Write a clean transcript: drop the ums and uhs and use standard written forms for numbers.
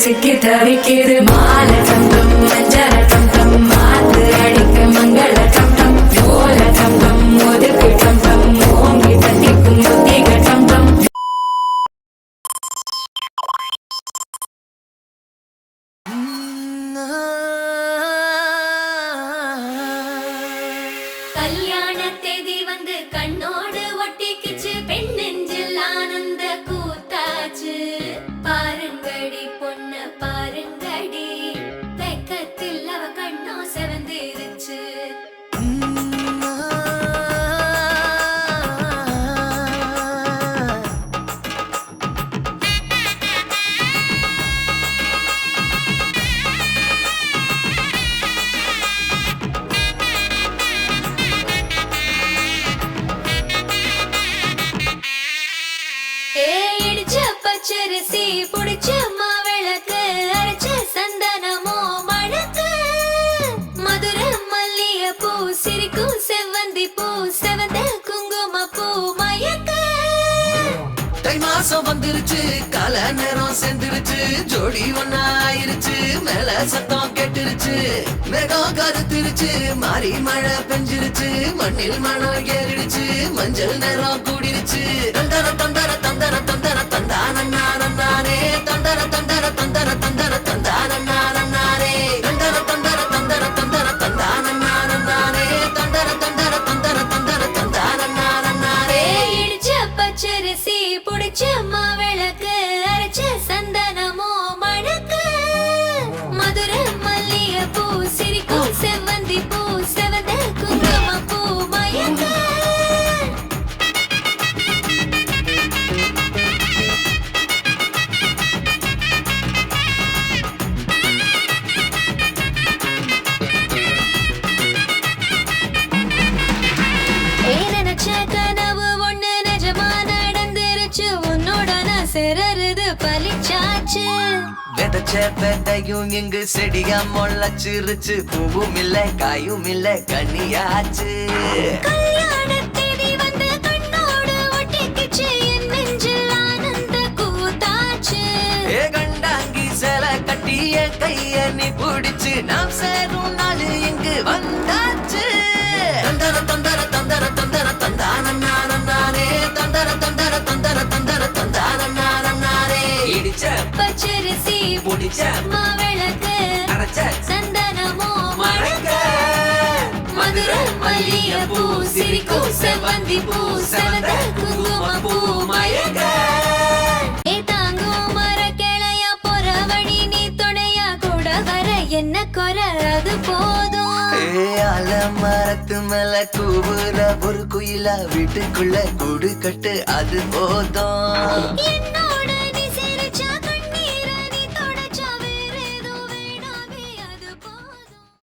சிக்கி தவிக்கிது மால தங்கம் மஞ்சள தங்கம் மாத்து அடிக்க மங்கள தங்கம் ஓல தங்கம் ஒதுக்கு தங்கம் ஓங்கி தட்டிக்கும் புத்திக தங்கம். கல்யாண தேதி வந்து கண்ணோடு ஒட்டிக்கிச்சு பெண் நெஞ்சில் ஆனந்த கூத்தாச்சு. பாருங்கடி பொண்ண பாருங்கடி வெக்கத்தில் அவ கண்ணோ செவந்திருச்சு. பச்சரிசி புடிச்ச மாவிளக்கு அரைச்ச சந்தனமோ மணக்கு மதுர மல்லிய பூ சிரிக்கும் செவ்வந்தி பூ செவந்த குங்கும பூ மயக்க. தை மாசம் வந்துருச்சு கால நேரம் சேர்ந்துருச்சு ஜோடி ஒன்னா ஆயிருச்சு மேல சத்தம் கேட்டுருச்சு மேகம் கருத்துருச்சு மாறி மழை பெஞ்சிருச்சு மண்ணில் மணம் ஏறிடுச்சு மஞ்சள் நேரம் கூடிருச்சு. தந்தர தந்தர தந்தர தந்தர தந்தானே தந்தர தந்தர தந்தர தந்தர தந்தானே தந்தர தந்தர தந்தர தந்தர தந்தானே தந்தர தந்தர தந்தர தந்தர தந்தானே. இடிச்ச பச்சரிசி புடிச்ச மாவிளக்கு அரைச்ச சந்தனமோ மணக்கு மதுர மல்லிய பூ சிரிக்கும் செவ்வந்தி பூ செவந்த குங்கும பூ மயக்க. கனவு ஒண்ணு நிஜமா நடந்துருச்சு உன்னோட நான் சிறருது பலிச்சாச்சு. விதைச்ச விதையும் இங்கு செடியா முளைச்சிருச்சு பூவும் இல்ல காயும் இல்ல கனியாச்சு. கல்யாண தேதி வந்து கண்ணோடு ஒட்டிக்கிச்சு என் நெஞ்சில் ஆனந்த கூத்தாச்சு. ஏ கண்டாங்கி சேல கட்டிய கைய நீ பிடிச்சு நாம் சேரும் நாள் இங்கு வந்தாச்சு. தந்தர தந்தர தந்தர தந்தர தந்தானே தந்தர தந்தர தந்தர தந்தர தந்தானே. இடிச்ச பச்சரிசி புடிச்ச மாவிளக்கு அரைச்ச சந்தனமோ மணக்க மதுர மல்லிய பூ சிரிக்கும் செவ்வந்தி பூ செவந்த குங்கும பூ மயக்க. ஏ தாங்கும் மர கிளையா போற வழி நீ துணையா கூட வர என்ன குற அது போதும். அல மரத்து மேல கூவுற ஒரு குயிலா வீட்டுக்குள்ள கூடு கட்டு அது போதும். என்ன